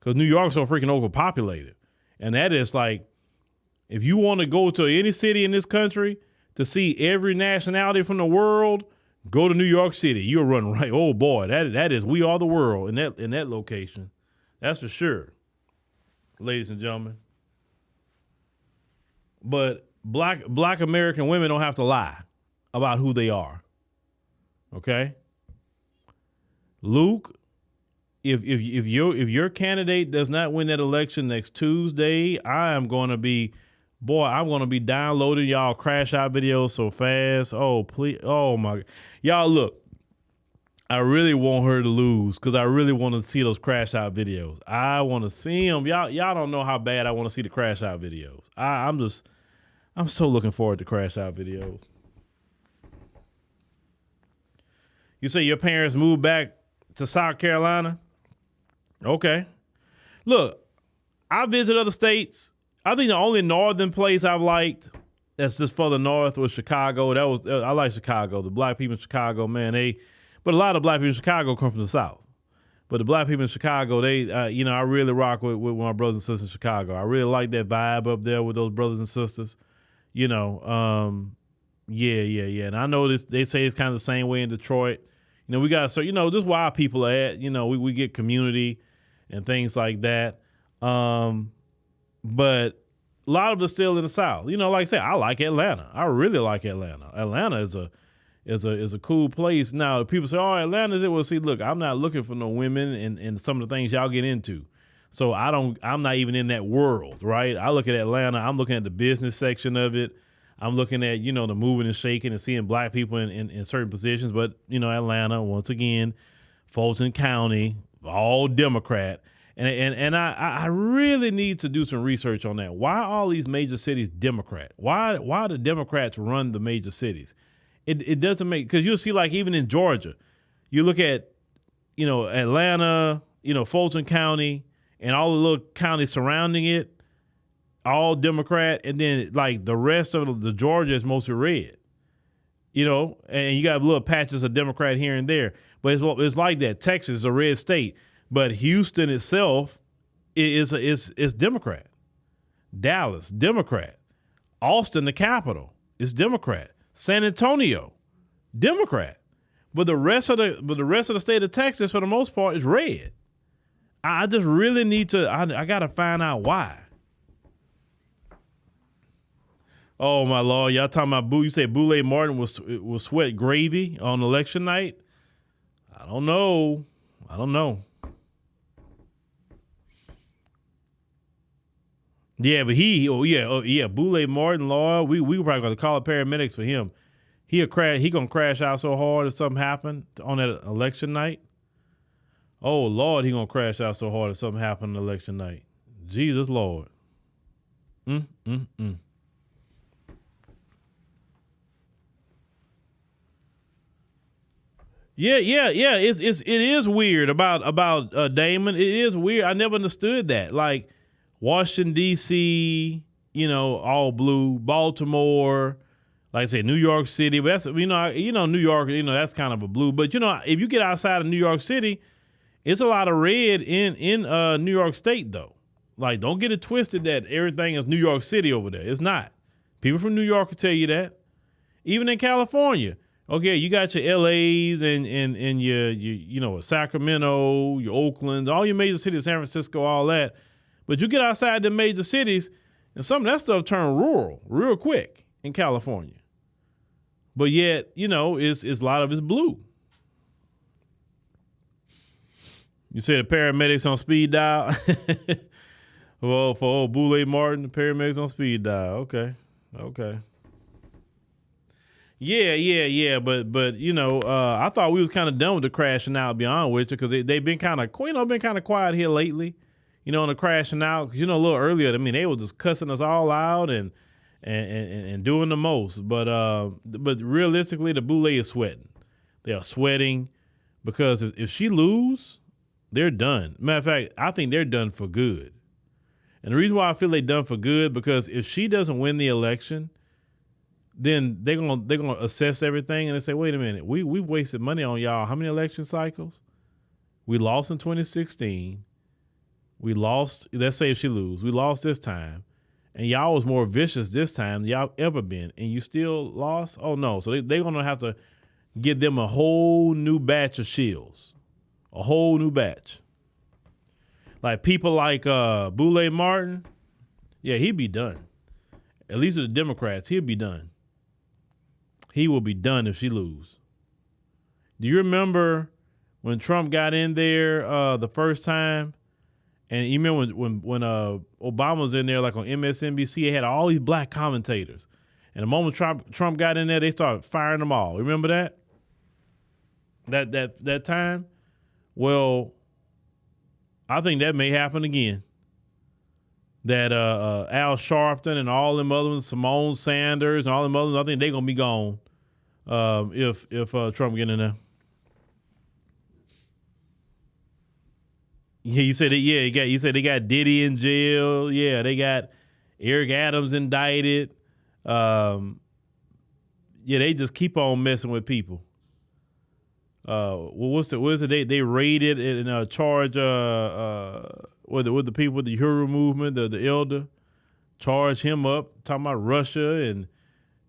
because New York's so freaking overpopulated. And that is like, if you want to go to any city in this country to see every nationality from the world, go to New York City. You'll run right. Oh boy, that is, we are the world in that location. That's for sure, ladies and gentlemen. But black American women don't have to lie about who they are. Okay? Luke, if your candidate does not win that election next Tuesday, I'm going to be downloading y'all crash out videos so fast. Oh, please. Oh my. Y'all, look, I really want her to lose because I really want to see those crash out videos. I want to see them. Y'all don't know how bad I want to see the crash out videos. I'm so looking forward to crash out videos. You say your parents moved back to South Carolina? Okay. Look, I visit other states. I think the only northern place I've liked that's just further north was Chicago. I like Chicago. The black people in Chicago, man, but a lot of black people in Chicago come from the South. But the black people in Chicago, I really rock with my brothers and sisters in Chicago. I really like that vibe up there with those brothers and sisters. Yeah. And I know this. They say it's kind of the same way in Detroit. We got, so, this is where our people are at. We get community and things like that. But a lot of it's still in the South. Like I said, I like Atlanta. I really like Atlanta. Atlanta is a cool place. Now, people say, oh, Atlanta is it? Well, see, look, I'm not looking for no women and some of the things y'all get into. So I'm not even in that world, right? I look at Atlanta, I'm looking at the business section of it. I'm looking at, the moving and shaking and seeing black people in certain positions. But, Atlanta, once again, Fulton County, all Democrat. And I really need to do some research on that. Why are all these major cities Democrat? Why do Democrats run the major cities? It doesn't make, because you'll see, like, even in Georgia, you look at, Atlanta, Fulton County, and all the little counties surrounding it, all Democrat, and then like the rest of the Georgia is mostly red, and you got little patches of Democrat here and there. But it's like that. Texas is a red state, but Houston itself is Democrat. Dallas, Democrat. Austin, the capital, is Democrat. San Antonio, Democrat. But the rest of the state of Texas, for the most part, is red. I just really need to. I got to find out why. Oh my Lord, y'all talking about Boo? You say Boulay Martin was sweat gravy on election night? I don't know. Yeah, but Boulay Martin, Lord, we were probably gonna call paramedics for him. He gonna crash out so hard if something happened on that election night. Oh Lord, he gonna crash out so hard if something happened on election night. Jesus Lord. Yeah. It is weird about Damon. It is weird. I never understood that. Like Washington D.C., all blue. Baltimore, like I said, New York City. But that's New York. That's kind of a blue. But if you get outside of New York City, it's a lot of red in New York State though. Like, don't get it twisted that everything is New York City over there. It's not. People from New York will tell you that. Even in California. Okay, you got your LAs and your Sacramento, your Oakland, all your major cities, San Francisco, all that. But you get outside the major cities, and some of that stuff turn rural real quick in California. But yet, it's a lot of it's blue. You say the paramedics on speed dial? Well, for old Boulay Martin, the paramedics on speed dial. Okay. Yeah. But I thought we was kind of done with the crashing out, to be honest with you, because they've been kind of, quiet here lately. and the crashing out. 'Cause, a little earlier, I mean, they were just cussing us all out and doing the most. But realistically, the Boule is sweating. They are sweating because if she lose, they're done. Matter of fact, I think they're done for good. And the reason why I feel they're done for good, because if she doesn't win the election, then they're gonna assess everything and they say, wait a minute, we've wasted money on y'all. How many election cycles? We lost in 2016. We lost, let's say if she lose, we lost this time. And y'all was more vicious this time than y'all ever been. And you still lost? Oh no. So they're gonna have to give them a whole new batch of Shills. A whole new batch. Like people like Boule Martin, yeah, he'd be done. At least with the Democrats, he'll be done. He will be done if she lose. Do you remember when Trump got in there the first time? And you remember when Obama was in there, like on MSNBC, they had all these black commentators. And the moment Trump got in there, they started firing them all. Remember that? That time? Well, I think that may happen again. That Al Sharpton and all them other ones, Simone Sanders and all them others, I think they're gonna be gone if Trump get in there. Yeah, you said you said they got Diddy in jail. Yeah, they got Eric Adams indicted. Yeah, they just keep on messing with people. What's the they raided and charge with the people with the Hero movement, the elder, charge him up, talking about Russia and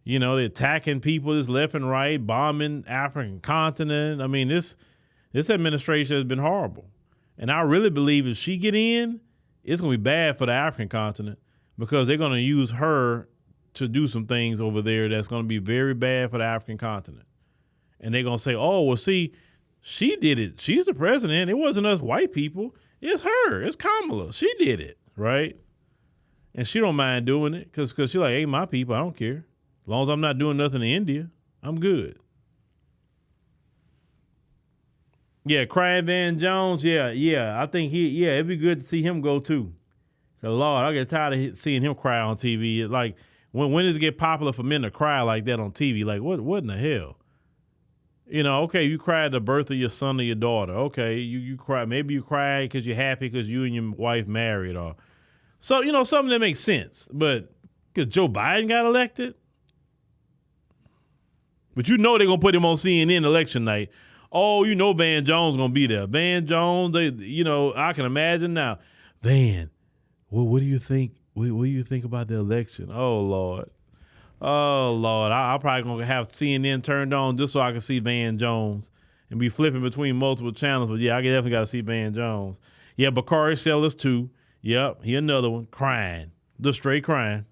they're attacking people this left and right, bombing African continent. I mean, this administration has been horrible. And I really believe if she get in, it's going to be bad for the African continent because they're going to use her to do some things over there that's going to be very bad for the African continent. And they're going to say, oh, well, see, she did it. She's the president. It wasn't us white people. It's her. It's Kamala. She did it, right? And she don't mind doing it because she's like, hey, my people, I don't care. As long as I'm not doing nothing in India, I'm good. Yeah, Crying Van Jones, yeah. I think it'd be good to see him go too. Lord, I get tired of seeing him cry on TV. Like, when does it get popular for men to cry like that on TV? Like, what in the hell? Okay, you cried at the birth of your son or your daughter. Okay, you cry. Maybe you cry because you're happy because you and your wife married, or so something that makes sense. But because Joe Biden got elected, but they're gonna put him on CNN election night. Oh, Van Jones gonna be there. Van Jones, I can imagine now. Van, what do you think? What do you think about the election? Oh Lord, I'm probably gonna have CNN turned on just so I can see Van Jones and be flipping between multiple channels. But yeah, I definitely got to see Van Jones. Yeah, Bakari Sellers too. Yep, he another one crying, just straight crying.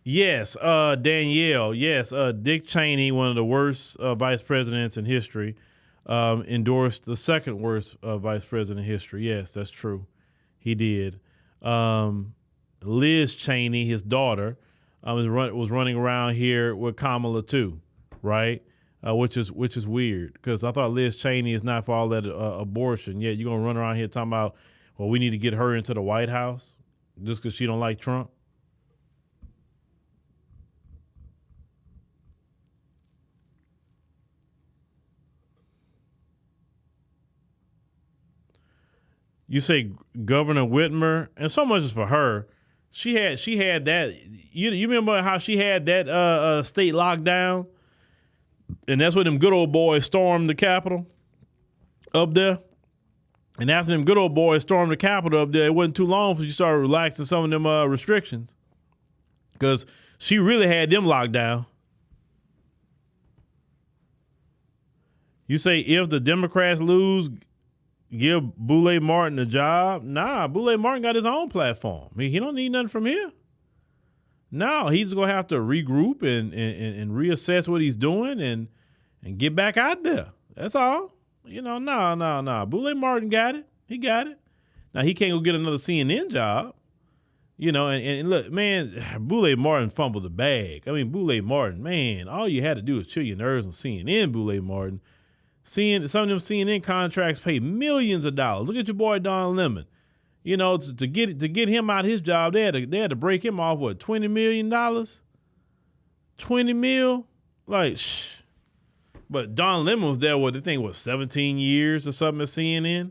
Yes, Danielle. Yes, Dick Cheney, one of the worst vice presidents in history, endorsed the second worst vice president in history. Yes, that's true. He did. Liz Cheney, his daughter, was running around here with Kamala too, right? Which is weird because I thought Liz Cheney is not for all that abortion. Yet you're gonna run around here talking about, well, we need to get her into the White House just because she don't like Trump. You say Governor Whitmer, and so much is for her. She had that. You remember how she had that state lockdown, and that's when them good old boys stormed the Capitol up there. And after them good old boys stormed the Capitol up there, it wasn't too long before she started relaxing some of them restrictions, because she really had them locked down. You say if the Democrats lose, give Boule Martin a job? Nah, Boule Martin got his own platform. I mean, he don't need nothing from here. No, he's going to have to regroup and reassess what he's doing and get back out there. That's all. No. Boule Martin got it. He got it. Now, he can't go get another CNN job. And look, man, Boule Martin fumbled the bag. I mean, Boule Martin, man, all you had to do was chill your nerves on CNN, Boule Martin. Some of them CNN contracts pay millions of dollars. Look at your boy Don Lemon. You know, to get him out of his job, they had to break him off, what, $20 million? 20 mil? Like, shh. But Don Lemon was there, what, the thing was 17 years or something at CNN?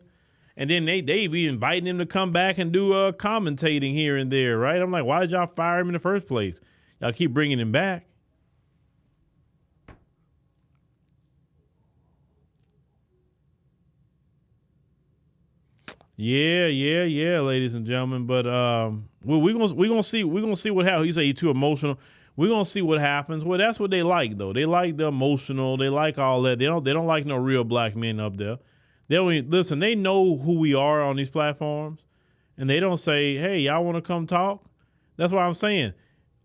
And then they be inviting him to come back and do commentating here and there, right? I'm like, why did y'all fire him in the first place? Y'all keep bringing him back. Yeah, ladies and gentlemen. But we're gonna see what happens. You say he's too emotional. We're gonna see what happens. Well, that's what they like, though. They like the emotional. They like all that. They don't like no real black men up there. Listen, they know who we are on these platforms, and they don't say, hey, y'all want to come talk? That's what I'm saying.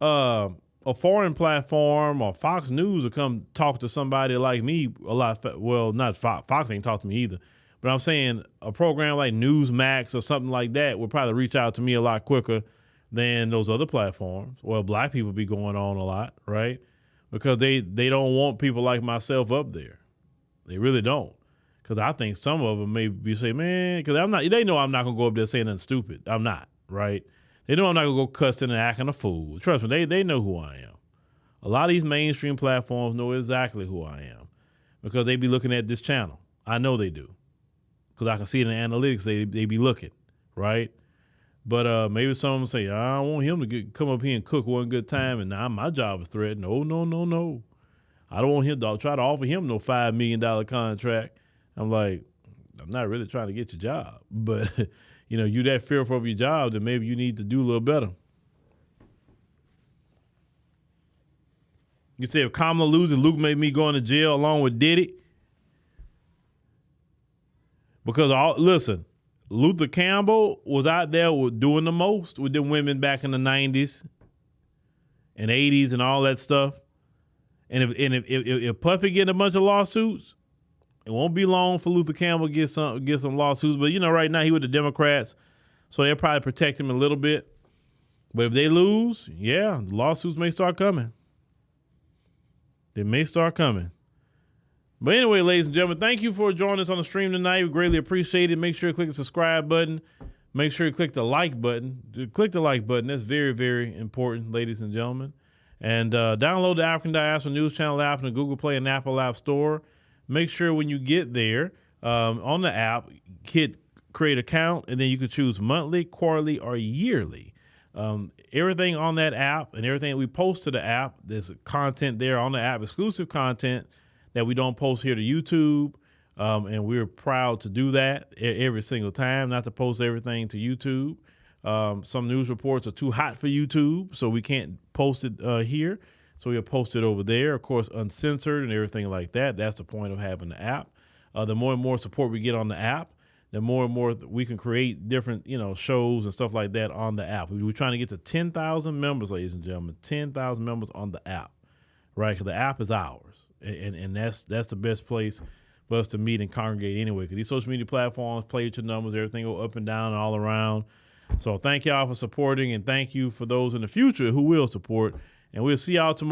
A foreign platform or Fox News will come talk to somebody like me a lot. Well, not Fox. Fox ain't talk to me either. But I'm saying a program like Newsmax or something like that would probably reach out to me a lot quicker than those other platforms. Well, black people be going on a lot, right? Because they don't want people like myself up there. They really don't. Because I think some of them maybe say, man, because they know I'm not going to go up there saying nothing stupid. I'm not, right? They know I'm not going to go cussing and acting a fool. Trust me, they know who I am. A lot of these mainstream platforms know exactly who I am because they be looking at this channel. I know they do. Because I can see it in the analytics, they be looking, right? But maybe some of them say, I don't want him to come up here and cook one good time, and now my job is threatened. No. I don't want him to try to offer him no $5 million contract. I'm like, I'm not really trying to get your job. But, you know, you that fearful of your job, then maybe you need to do a little better. You say if Kamala loses, Luke made me go into jail along with Diddy. Because, listen, Luther Campbell was out there doing the most with them women back in the 90s and 80s and all that stuff. And if Puffy getting a bunch of lawsuits, it won't be long for Luther Campbell to get some lawsuits. But, you know, right now he with the Democrats, so they'll probably protect him a little bit. But if they lose, yeah, the lawsuits may start coming. They may start coming. But anyway, ladies and gentlemen, thank you for joining us on the stream tonight. We greatly appreciate it. Make sure you click the subscribe button. Make sure you click the like button. Click the like button. That's very, very important, ladies and gentlemen. And download the African Diaspora News Channel app in the Google Play and Apple App Store. Make sure when you get there on the app, hit create account, and then you can choose monthly, quarterly, or yearly. Everything on that app and everything we post to the app, there's content there on the app, exclusive content that we don't post here to YouTube, and we're proud to do that every single time, not to post everything to YouTube. Some news reports are too hot for YouTube, so we can't post it here. So we'll post it over there, of course, uncensored and everything like that. That's the point of having the app. The more and more support we get on the app, the more and more we can create different, shows and stuff like that on the app. We're trying to get to 10,000 members, ladies and gentlemen, 10,000 members on the app, right? Because the app is ours. And that's the best place for us to meet and congregate anyway. Because these social media platforms play with your numbers, everything go up and down and all around. So thank y'all for supporting, and thank you for those in the future who will support. And we'll see y'all tomorrow.